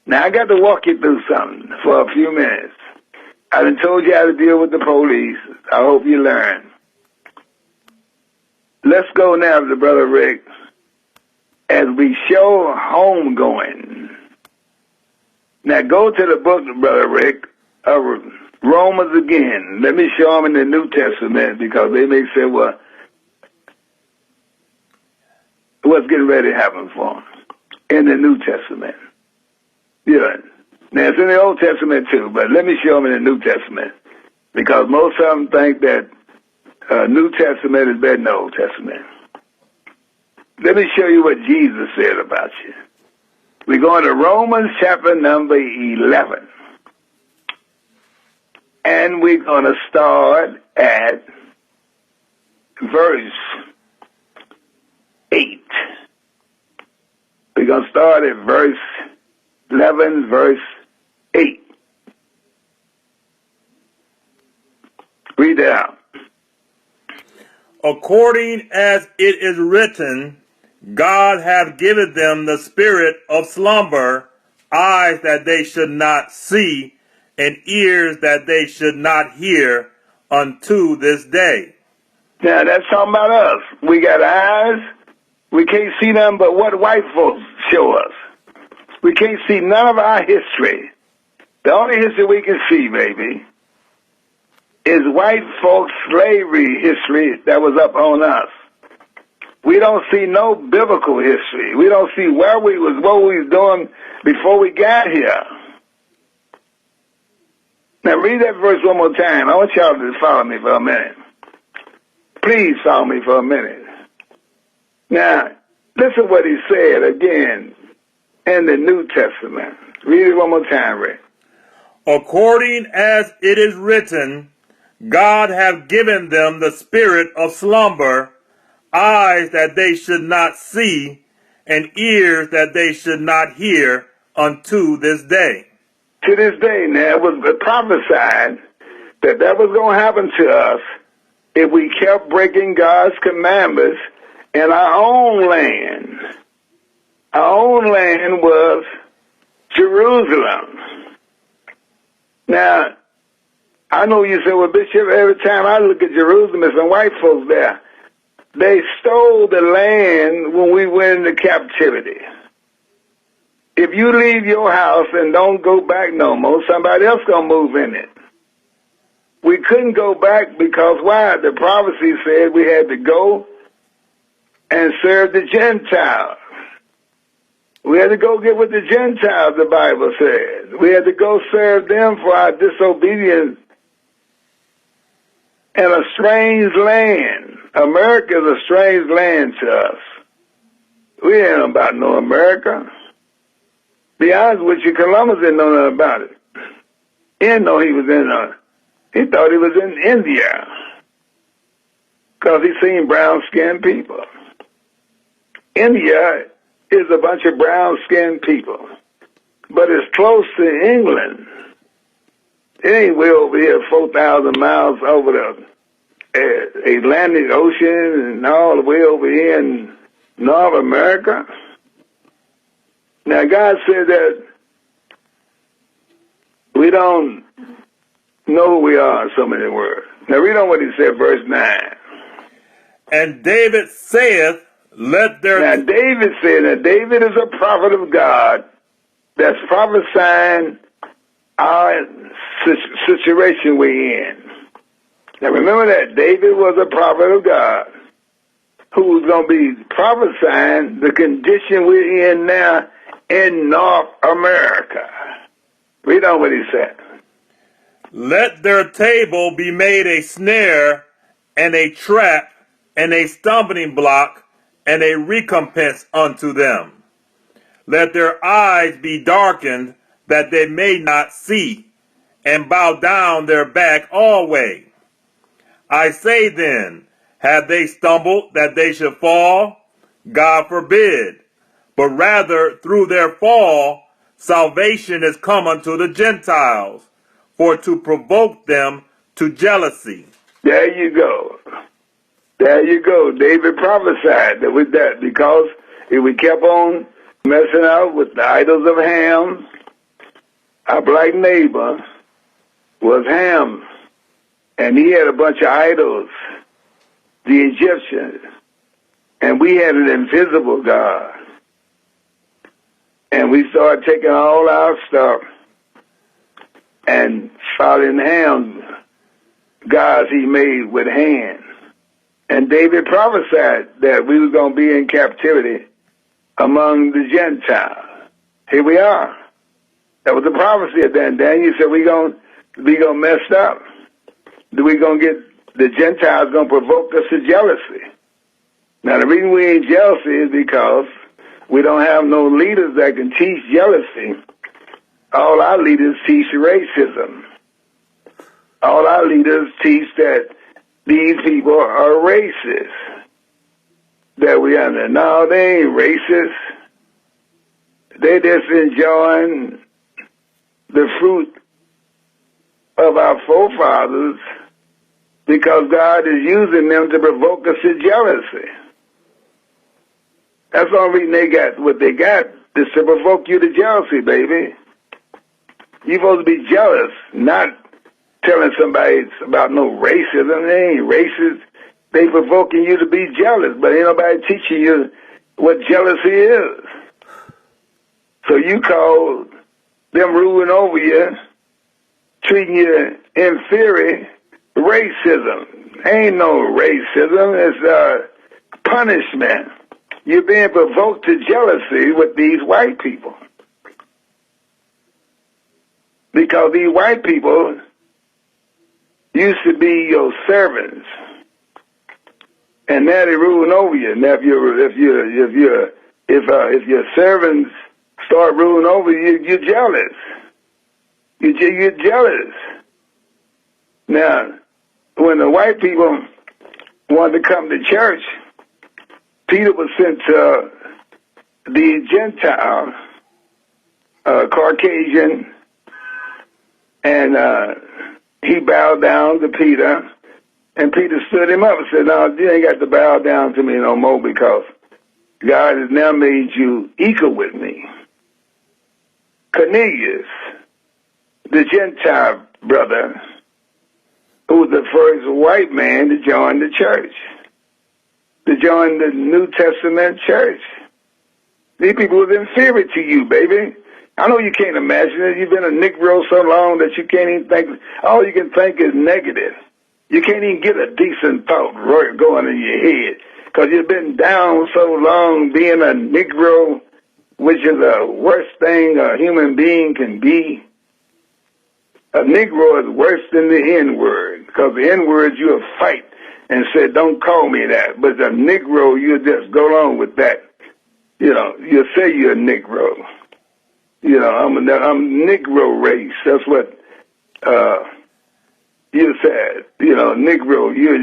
Now, I got to walk you through something for a few minutes. I done told you how to deal with the police. I hope you learn. Let's go now to Brother Rick as we show homegoing. Now, go to the book, Brother Rick, of Romans again. Let me show them in the New Testament because they may say, well, what's getting ready to happen for them in the New Testament? Yeah. Now, it's in the Old Testament too, but let me show them in the New Testament because most of them think that New Testament is better than the Old Testament. Let me show you what Jesus said about you. We're going to Romans chapter number 11. And we're going to start at verse 8. We're going to start at verse 11, verse 8. Read it out. According as it is written, God hath given them the spirit of slumber, eyes that they should not see, and ears that they should not hear, unto this day. Now, that's talking about us. We got eyes. We can't see nothing but what white folks show us. We can't see none of our history. The only history we can see, baby, is white folks' slavery history that was up on us. We don't see no biblical history. We don't see where we was, what we was doing before we got here. Now read that verse one more time. I want y'all to follow me for a minute. Please follow me for a minute. Now, listen what he said again in the New Testament. Read it one more time, Ray. According as it is written, God hath given them the spirit of slumber, eyes that they should not see, and ears that they should not hear, unto this day. To this day, now, it was prophesied that was going to happen to us if we kept breaking God's commandments in our own land. Our own land was Jerusalem. Now, I know you say, well, Bishop, every time I look at Jerusalem, there's some white folks there. They stole the land when we went into captivity. If you leave your house and don't go back no more, somebody else gonna move in it. We couldn't go back because why? The prophecy said we had to go and serve the Gentiles. We had to go get with the Gentiles, the Bible said. We had to go serve them for our disobedience in a strange land. America is a strange land to us. We ain't know about no America. Be honest with you, Columbus didn't know nothing about it. He didn't know he was he thought he was in India because he seen brown-skinned people. India is a bunch of brown-skinned people, but it's close to England. It ain't way over here, 4,000 miles over the Atlantic Ocean and all the way over here in North America. Now, God said that we don't know who we are in so many words. Now, read on what he said, verse 9. And David saith, let there... Now, David said that David is a prophet of God that's prophesying our situation we're in. Now, remember that David was a prophet of God who was going to be prophesying the condition we're in now in North America. Read on what he said. Let their table be made a snare and a trap and a stumbling block and a recompense unto them. Let their eyes be darkened that they may not see, and bow down their back alway. I say then, have they stumbled that they should fall? God forbid. But rather through their fall, salvation is come unto the Gentiles, for to provoke them to jealousy. There you go. There you go. David prophesied that with that, because if we kept on messing up with the idols of Ham our black neighbor was Ham, and he had a bunch of idols, the Egyptians, and we had an invisible God. And we started taking all our stuff and following Ham's gods he made with hands. And David prophesied that we were going to be in captivity among the Gentiles. Here we are. That was the prophecy of that. Daniel said we gonna mess up. We gonna get the Gentiles gonna provoke us to jealousy. Now the reason we ain't jealousy is because we don't have no leaders that can teach jealousy. All our leaders teach racism. All our leaders teach that these people are racist. That we under. No, they ain't racist. They just enjoying the fruit of our forefathers because God is using them to provoke us to jealousy. That's the only reason they got what they got, is to provoke you to jealousy, baby. You're supposed to be jealous, not telling somebody about no racism. They ain't racist. They provoking you to be jealous, but ain't nobody teaching you what jealousy is. So you call them ruling over you, treating you inferior, racism. Ain't no racism. It's punishment. You're being provoked to jealousy with these white people. Because these white people used to be your servants. And now they're ruling over you. Now if your servants start ruling over you, you're jealous. You're jealous. Now, when the white people wanted to come to church, Peter was sent to the Gentile, Caucasian, and he bowed down to Peter, and Peter stood him up and said, no, you ain't got to bow down to me no more because God has now made you equal with me. Cornelius, the Gentile brother, who was the first white man to join the church, to join the New Testament church. These people was inferior to you, baby. I know you can't imagine it. You've been a Negro so long that you can't even think, all you can think is negative. You can't even get a decent thought going in your head because you've been down so long being a Negro, which is the worst thing a human being can be. A Negro is worse than the N-word, because the N-word you'll fight and say, don't call me that. But a Negro, you'll just go along with that. You know, you'll say you're a Negro. You know, I'm Negro race. That's what you said. You know, Negro. You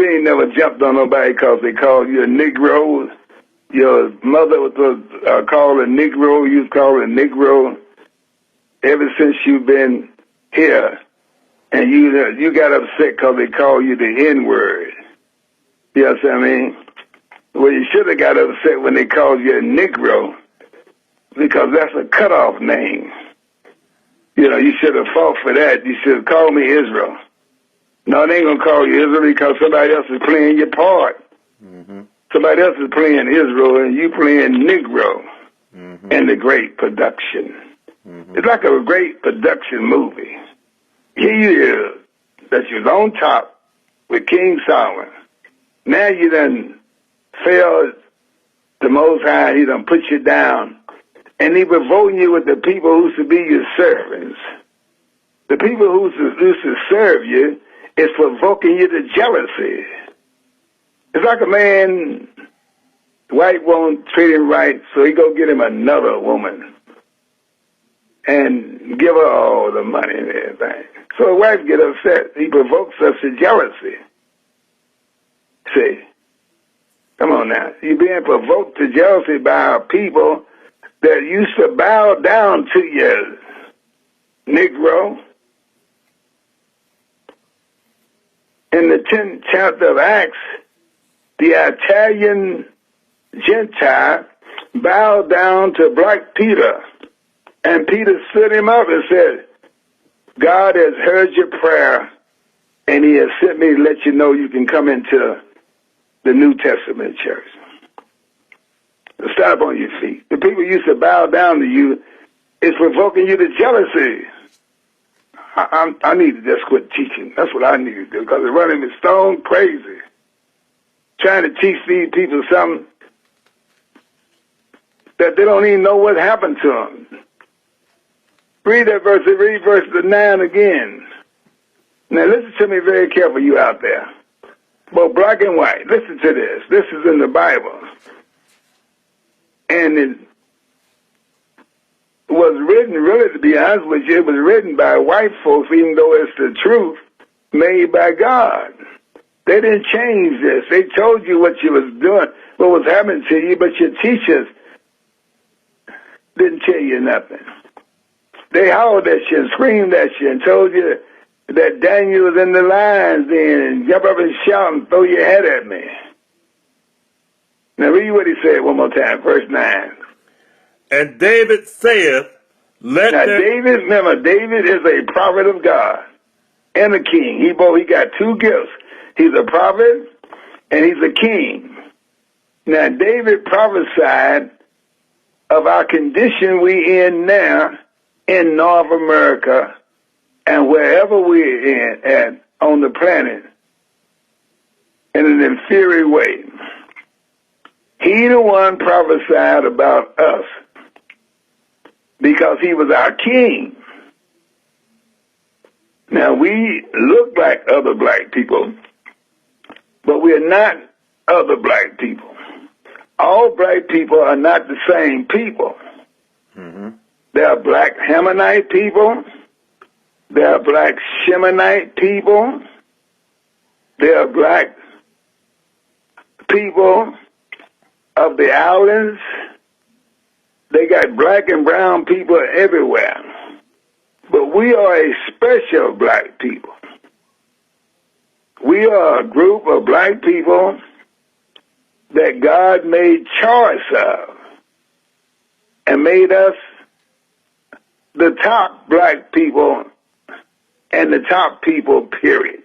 ain't never jumped on nobody because they called you a Negro. Your mother was called a Negro. You was called a Negro ever since you've been here, and you got upset because they called you the N-word. You know what I mean? Well, you should have got upset when they called you a Negro, because that's a cutoff name. You know, you should have fought for that. You should have called me Israel. No, they ain't going to call you Israel because somebody else is playing your part. Mm-hmm. Somebody else is playing Israel and you playing Negro in the great production. Mm-hmm. It's like a great production movie. Here you is, that you're on top with King Solomon. Now you done failed the Most High. He done put you down. And he provoking you with the people who should be your servants. The people who used to serve you is provoking you to jealousy. It's like a man, white won't treat him right, so he go get him another woman and give her all the money and everything. So a wife get upset. He provokes us to jealousy. See? Come on now. You're being provoked to jealousy by our people that used to bow down to you, Negro. In the 10th chapter of Acts, the Italian Gentile bowed down to Black Peter And Peter stood him up and said, God has heard your prayer, and he has sent me to let you know you can come into the New Testament church. Stand up on your feet. The people used to bow down to you. It's provoking you to jealousy. I need to just quit teaching. That's what I need to do, because they're running me stone crazy. Trying to teach these people something that they don't even know what happened to them. Read that verse, read verse 9 again. Now listen to me very careful, you out there. Both black and white, listen to this. This is in the Bible. And it was written, really, to be honest with you, it was written by white folks, even though it's the truth, made by God. They didn't change this. They told you what you was doing, what was happening to you, but your teachers didn't tell you nothing. They howled at you and screamed at you and told you that Daniel was in the lions then, and jump up and shout and throw your head at me. Now read what he said one more time, verse 9. And David saith, David, remember, David is a prophet of God and a king. He got two gifts. He's a prophet and he's a king. Now David prophesied of our condition we in now in North America and wherever we're at on the planet in an inferior way. He the one prophesied about us because he was our king. Now we look like other black people, but we're not other black people. All black people are not the same people. Mm-hmm. There are black Hammonite people. There are black Shemonite people. There are black people of the islands. They got black and brown people everywhere. But we are a special black people. We are a group of black people that God made choice of and made us the top black people and the top people, period.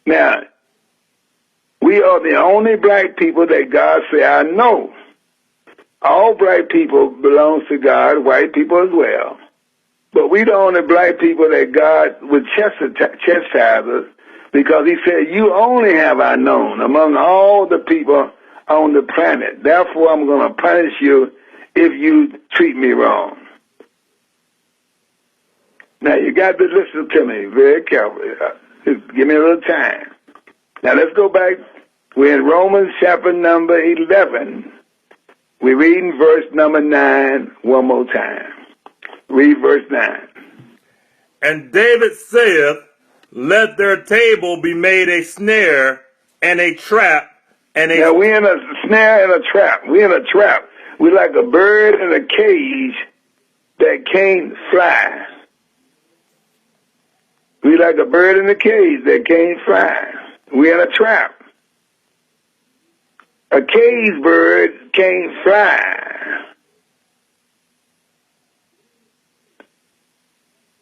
Now, we are the only black people that God said, I know. All black people belongs to God, white people as well. But we the only black people that God would chastise us, because he said, you only have I known among all the people on the planet. Therefore, I'm going to punish you if you treat me wrong. Now, you got to listen to me very carefully. Give me a little time. Now, let's go back. We're in Romans chapter number 11. We're reading verse number 9 one more time. Read verse 9. And David saith, let their table be made a snare and a trap and a... Now, we're in a snare and a trap. We're in a trap. We're like a bird in a cage that can't fly. We're like a bird in a cage that can't fly. We're in a trap. A cage bird can't fly.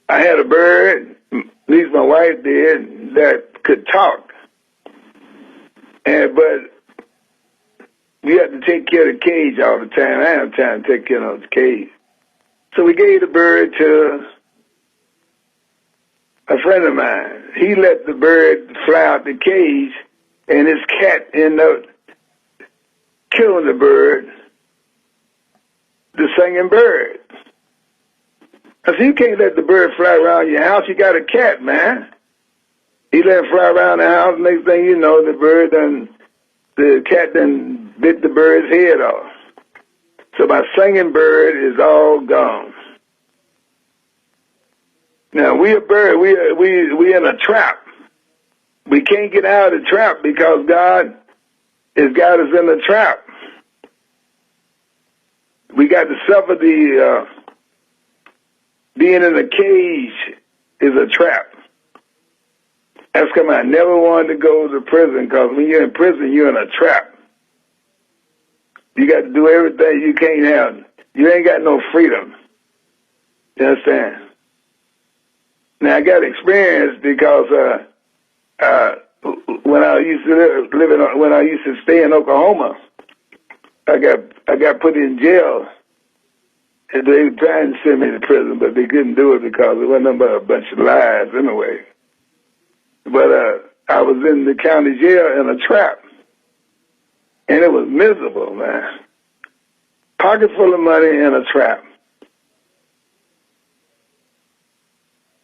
I had a bird, at least my wife did, that could talk. But we had to take care of the cage all the time. I didn't have time to take care of the cage. So we gave the bird to a friend of mine. He let the bird fly out the cage, and his cat ended up killing the bird, the singing bird. I said, you can't let the bird fly around your house. You got a cat, man. He let it fly around the house. Next thing you know, the cat then bit the bird's head off. So my singing bird is all gone. Now, we a bird. We in a trap. We can't get out of the trap because God has got us in the trap. We got to suffer the being in a cage is a trap. That's come I never wanted to go to prison, because when you're in prison, you're in a trap. You got to do everything. You can't have You ain't got no freedom. You understand? Now I got experience because when I used to when I used to stay in Oklahoma, I got put in jail, and they were trying to send me to prison, but they couldn't do it because it wasn't nothing but a bunch of lies anyway. But I was in the county jail in a trap, and it was miserable, man. Pocket full of money in a trap.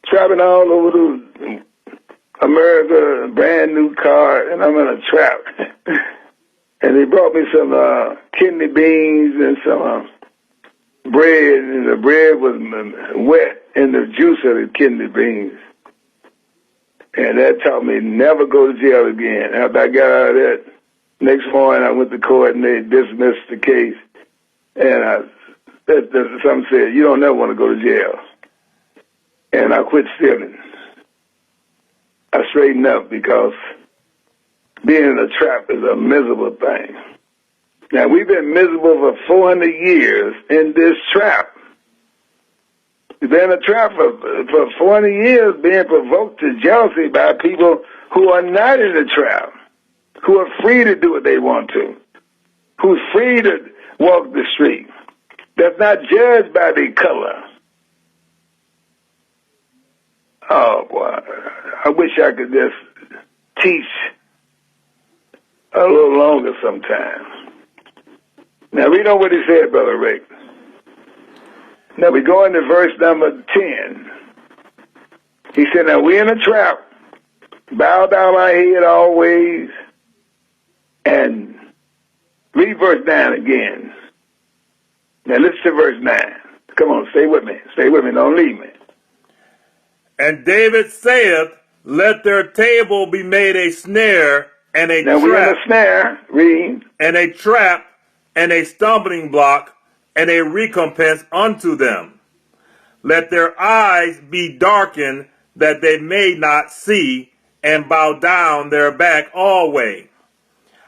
Traveling all over the America, a brand new car, and I'm in a trap. And they brought me some kidney beans and some bread, and the bread was wet in the juice of the kidney beans. And that taught me never go to jail again. After I got out of that, next morning I went to court and they dismissed the case. And some said, you don't never want to go to jail. And I quit stealing. I straightened up because being in a trap is a miserable thing. Now, we've been miserable for 400 years in this trap. We've been in a trap for 400 years, being provoked to jealousy by people who are not in the trap, who are free to do what they want to, who's free to walk the street, that's not judged by their color. Oh, boy, I wish I could just teach a little longer sometime. Now, read on what he said, Brother Rick. Now, we go into verse number 10. He said, now, we in a trap. Bow down our head always. And read verse 9 again. Now, listen to verse 9. Come on, stay with me. Stay with me. Don't leave me. And David saith, let their table be made a snare and a now trap. Now, we're in a snare. Read. And a trap and a stumbling block and a recompense unto them. Let their eyes be darkened that they may not see, and bow down their back alway.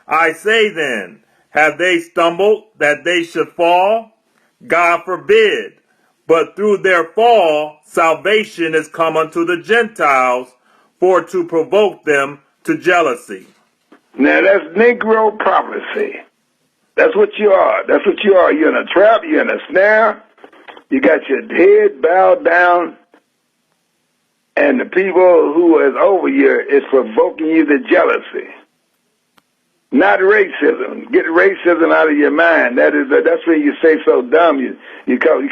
I say then, have they stumbled that they should fall? God forbid. But through their fall, salvation is come unto the Gentiles, for to provoke them to jealousy. Now that's Negro prophecy. That's what you are. That's what you are. You're in a trap. You're in a snare. You got your head bowed down. And the people who is over you is provoking you to jealousy. Not racism. Get racism out of your mind. That's when you say so dumb. You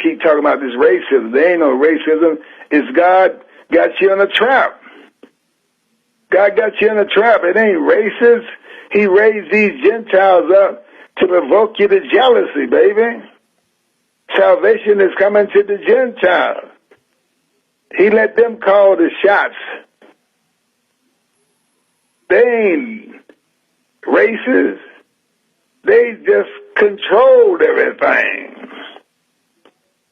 keep talking about this racism. There ain't no racism. It's God got you in a trap. God got you in a trap. It ain't racist. He raised these Gentiles up to provoke you to jealousy, baby. Salvation is coming to the Gentiles. He let them call the shots. They ain't racist. They just controlled everything.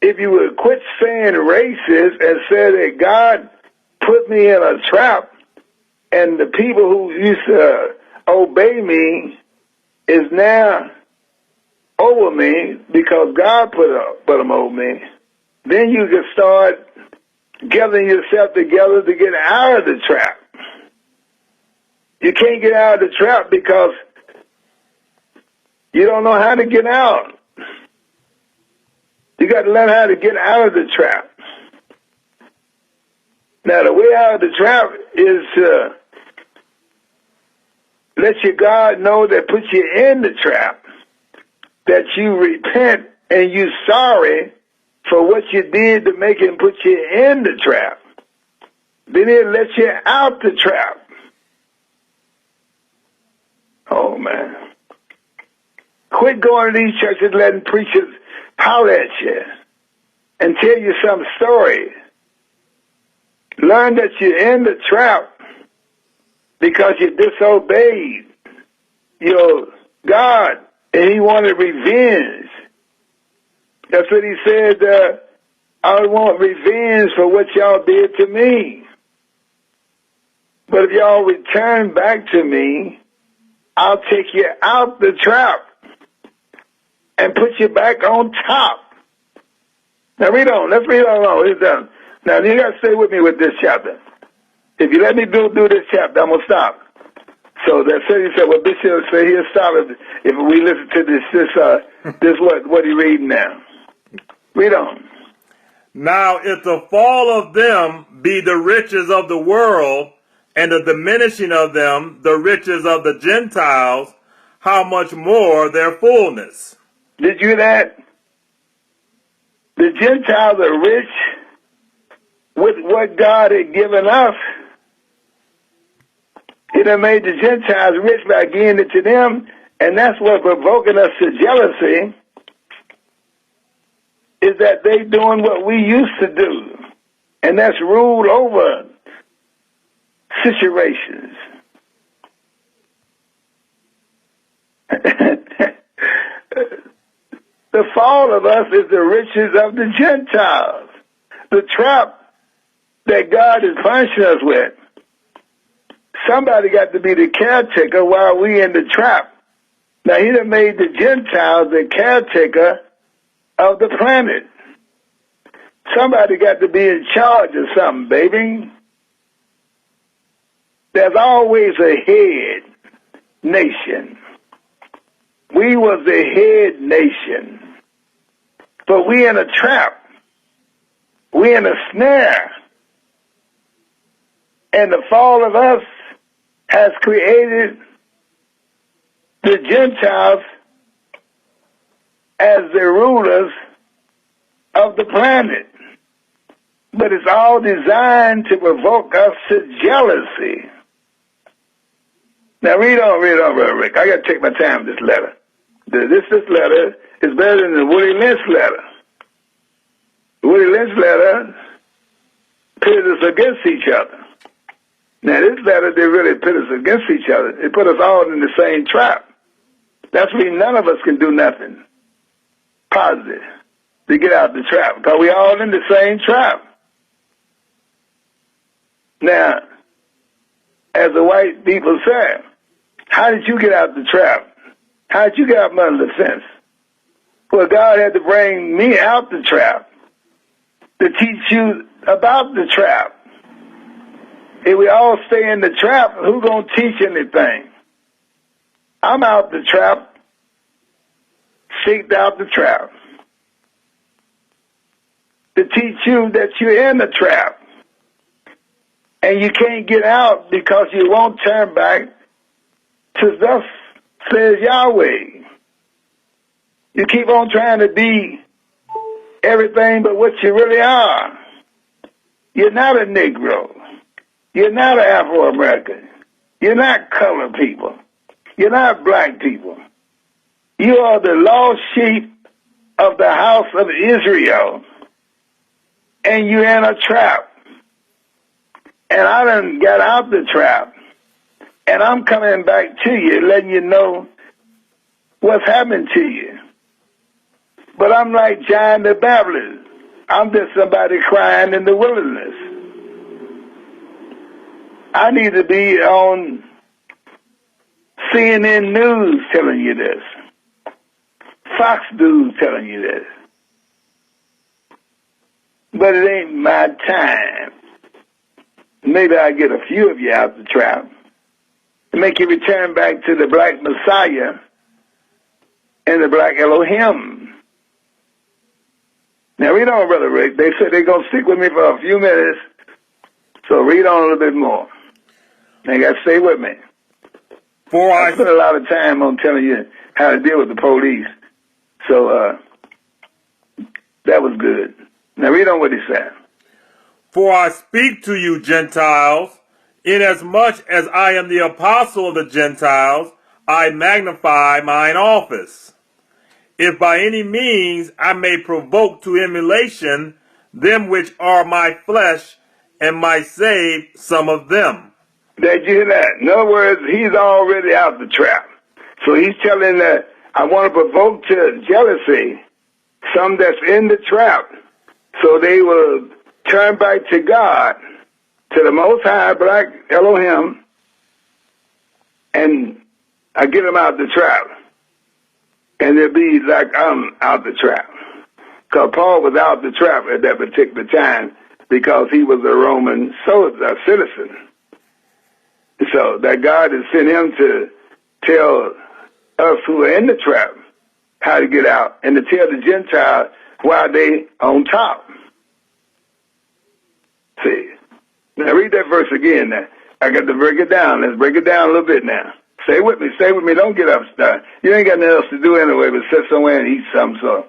If you would quit saying racist and say that God put me in a trap and the people who used to obey me is now over me because God put them over me, then you can start gathering yourself together to get out of the trap. You can't get out of the trap because you don't know how to get out. You got to learn how to get out of the trap. Now, the way out of the trap is to let your God know that put you in the trap, that you repent and you sorry for what you did to make him put you in the trap. Then he'll let you out the trap. Oh, man. Quit going to these churches letting preachers holler at you and tell you some story. Learn that you're in the trap because you disobeyed your God and he wanted revenge. That's what he said, I want revenge for what y'all did to me. But if y'all return back to me, I'll take you out the trap and put you back on top. Now read on. Let's read on. It's done. Now you got to stay with me with this chapter. If you let me do this chapter, I'm gonna stop. So that he said, well, Bishop said he'll stop if we listen to this what he reading now. Read on. Now, if the fall of them be the riches of the world, and the diminishing of them the riches of the Gentiles, how much more their fullness? Did you hear that? The Gentiles are rich with what God had given us. He done made the Gentiles rich by giving it to them, and that's what provoking us to jealousy, is that they doing what we used to do, and that's rule over situations. The fall of us is the riches of the Gentiles, the trap that God is punishing us with. Somebody got to be the caretaker while we in the trap. Now, he done made the Gentiles the caretaker of the planet. Somebody got to be in charge of something, baby. There's always a head nation. We was the head nation. But we in a trap. We in a snare. And the fall of us has created the Gentiles as the rulers of the planet. But it's all designed to provoke us to jealousy. Now read on, Brother Rick. I got to take my time with this letter. This letter is better than the Willie Lynch letter. The Willie Lynch letter pitted us against each other. Now this letter, they really pit us against each other. They put us all in the same trap. That's why none of us can do nothing positive to get out the trap, because we all in the same trap. Now, as the white people say, how did you get out the trap? How did you get out from under the fence? Well, God had to bring me out the trap to teach you about the trap. If we all stay in the trap, who's going to teach anything? I'm out the trap, seeked out the trap, to teach you that you're in the trap. And you can't get out because you won't turn back to thus says Yahweh. You keep on trying to be everything but what you really are. You're not a Negro. You're not an Afro-American. You're not colored people. You're not black people. You are the lost sheep of the house of Israel. And you're in a trap. And I done got out the trap. And I'm coming back to you, letting you know what's happened to you. But I'm like John the Baptist. I'm just somebody crying in the wilderness. I need to be on CNN News telling you this. Fox News telling you this. But it ain't my time. Maybe I get a few of you out the trap to make you return back to the black Messiah and the black Elohim. Now read on, Brother Rick. They said they're going to stick with me for a few minutes, so read on a little bit more. They got to stay with me. I spent a lot of time on telling you how to deal with the police, so that was good. Now read on what he said. For I speak to you, Gentiles, inasmuch as I am the apostle of the Gentiles, I magnify mine office. If by any means I may provoke to emulation them which are my flesh, and might save some of them. Did you hear that? In other words, he's already out the trap. So he's telling that I want to provoke to jealousy some that's in the trap, so they will turn back to God, to the Most High, Black Elohim, and I get them out the trap. And they'll be like I'm out the trap. Because Paul was out the trap at that particular time because he was a Roman citizen. So that God has sent him to tell us who are in the trap how to get out, and to tell the Gentiles why they on top. See, now read that verse again. Now I got to break it down. Let's break it down a little bit now. Stay with me. Stay with me. Don't get up. You ain't got nothing else to do anyway but sit somewhere and eat something. So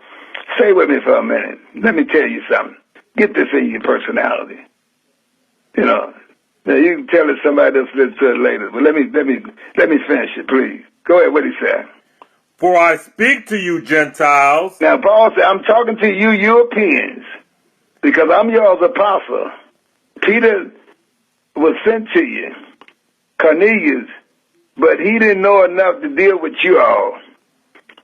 stay with me for a minute. Let me tell you something. Get this in your personality. You know. Now you can tell it somebody else listen to it later. But let me finish it, please. Go ahead. What he said. For I speak to you, Gentiles. Now Paul said, I'm talking to you Europeans, because I'm yours apostle. Peter was sent to you, Cornelius, but he didn't know enough to deal with you all,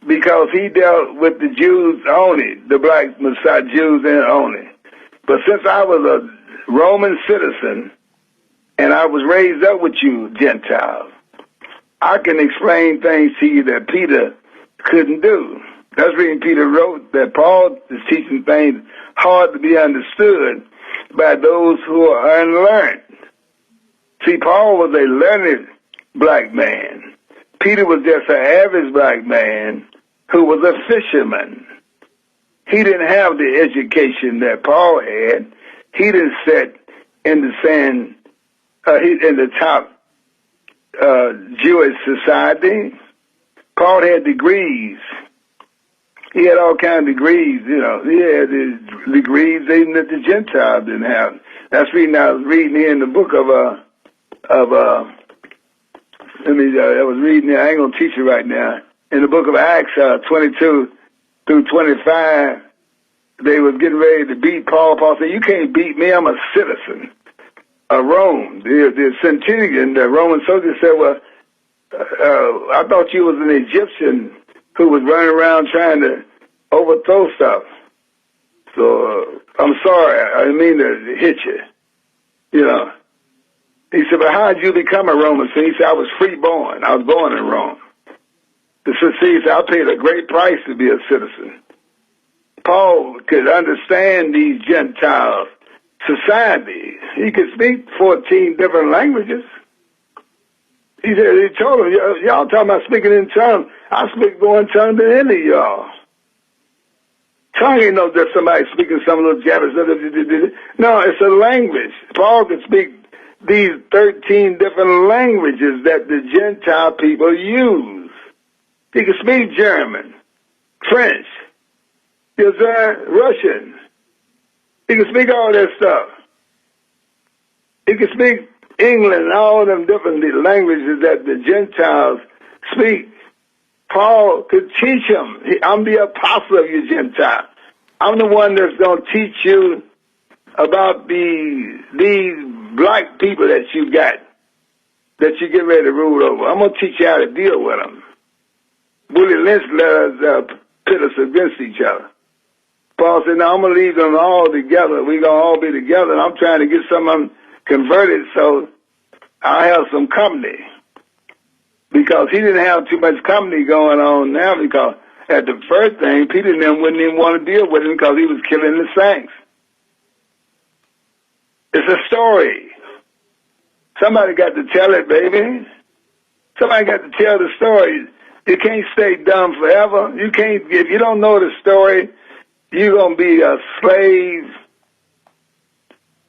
because he dealt with the Jews only, the black Messiah Jews only. But since I was a Roman citizen, and I was raised up with you Gentiles, I can explain things to you that Peter couldn't do. That's the reason Peter wrote that Paul is teaching things hard to be understood by those who are unlearned. See, Paul was a learned black man. Peter was just an average black man who was a fisherman. He didn't have the education that Paul had. He didn't sit in the sand, in the top Jewish society. Paul had degrees. He had all kinds of degrees, you know. He had his degrees even that the Gentiles didn't have. That's reading. I was reading here in the book I was reading here. I ain't gonna teach it right now. In the book of Acts 22 through 25, they was getting ready to beat Paul. Paul said, "You can't beat me. I'm a citizen of Rome." The centurion, the Roman soldier, said, "Well, I thought you was an Egyptian who was running around trying to overthrow stuff. So I'm sorry, I didn't mean to hit you. You know." He said, "But how did you become a Roman?" So he said, "I was free-born. I was born in Rome." He said, "I paid a great price to be a citizen." Paul could understand these Gentile societies. He could speak 14 different languages. He said, he told them, "Y'all talking about speaking in tongues. I speak more in tongues than any of y'all." Tongue ain't no just somebody speaking some little jabber. No, it's a language. Paul could speak these 13 different languages that the Gentile people use. He could speak German, French, Russian. He could speak all that stuff. He could speak England and all them different languages that the Gentiles speak. Paul could teach them. I'm the apostle of you Gentiles. I'm the one that's going to teach you about these black people that you got, that you get ready to rule over. I'm going to teach you how to deal with them. Willie Lynch let us pit us against each other. Paul said, "No, I'm going to leave them all together. We're going to all be together, and I'm trying to get some of them converted so I'll have some company." Because he didn't have too much company going on now, because at the first thing, Peter and them wouldn't even want to deal with him because he was killing the saints. It's a story. Somebody got to tell it, baby. Somebody got to tell the story. You can't stay dumb forever. You can't, if you don't know the story, you're going to be a slave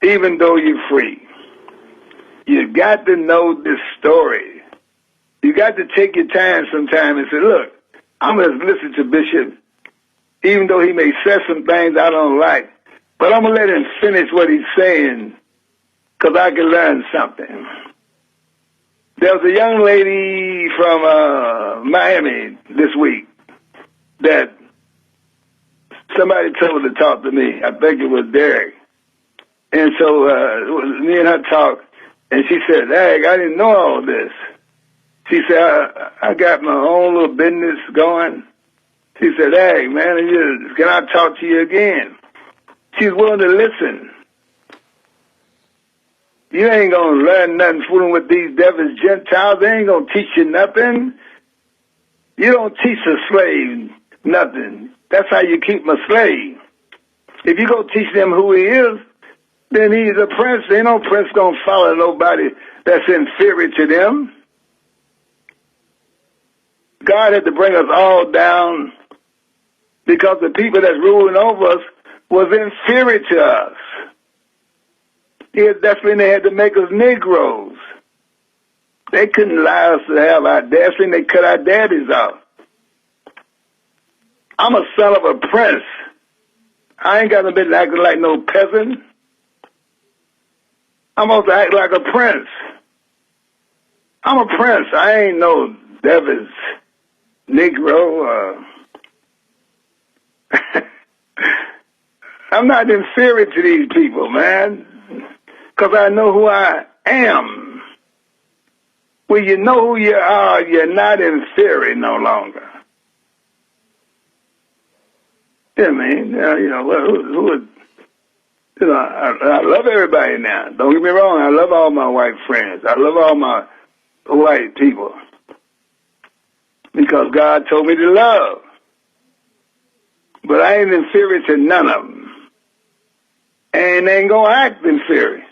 even though you're free. You got to know this story. You got to take your time sometime and say, "Look, I'm going to listen to Bishop, even though he may say some things I don't like, but I'm going to let him finish what he's saying because I can learn something." There was a young lady from Miami this week that somebody told her to talk to me. I think it was Derek. And so it was me and her talk, and she said, "Hey, I didn't know all this." She said, I got my own little business going. She said, "Hey, man, can I talk to you again?" She's willing to listen. You ain't going to learn nothing fooling with these devils Gentiles. They ain't going to teach you nothing. You don't teach a slave nothing. That's how you keep them a slave. If you go teach them who he is, then he's a prince. Ain't no prince gonna follow nobody that's inferior to them. God had to bring us all down because the people that's ruling over us was inferior to us. That's when they had to make us Negroes. They couldn't allow us to have our dads, and they cut our daddies off. I'm a son of a prince. I ain't got to be acting like no peasant. I'm supposed to act like a prince. I'm a prince. I ain't no David's Negro. I'm not inferior to these people, man, because I know who I am. When you know who you are, you're not inferior no longer. Yeah, man. Who would? I love everybody now. Don't get me wrong. I love all my white friends. I love all my white people because God told me to love. But I ain't inferior to none of them. And they ain't gonna act inferior.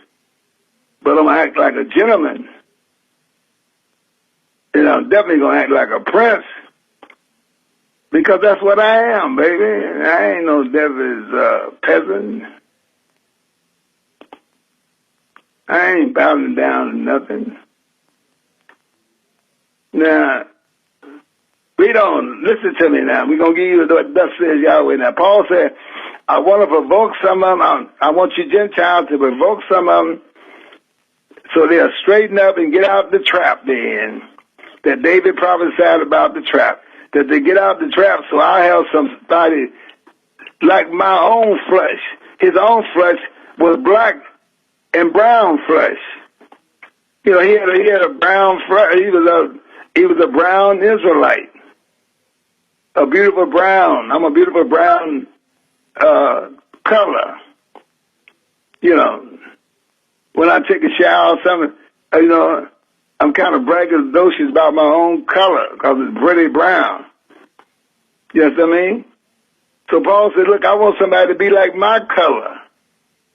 But I'm gonna act like a gentleman. And I'm definitely gonna act like a prince. Because that's what I am, baby. I ain't no devil's peasant. I ain't bowing down to nothing. Now, listen to me now. We're going to give you what thus says Yahweh. Now, Paul said, I want to provoke some of them. I want you Gentiles to provoke some of them so they'll straighten up and get out the trap then. That David prophesied about the trap. That they get out the trap so I have somebody like my own flesh. His own flesh was black and brown flesh. He had a brown flesh. He was a brown Israelite. A beautiful brown. I'm a beautiful brown color. When I take a shower or something, I'm kind of braggadocious about my own color because it's pretty brown. You know what I mean? So Paul said, look, I want somebody to be like my color.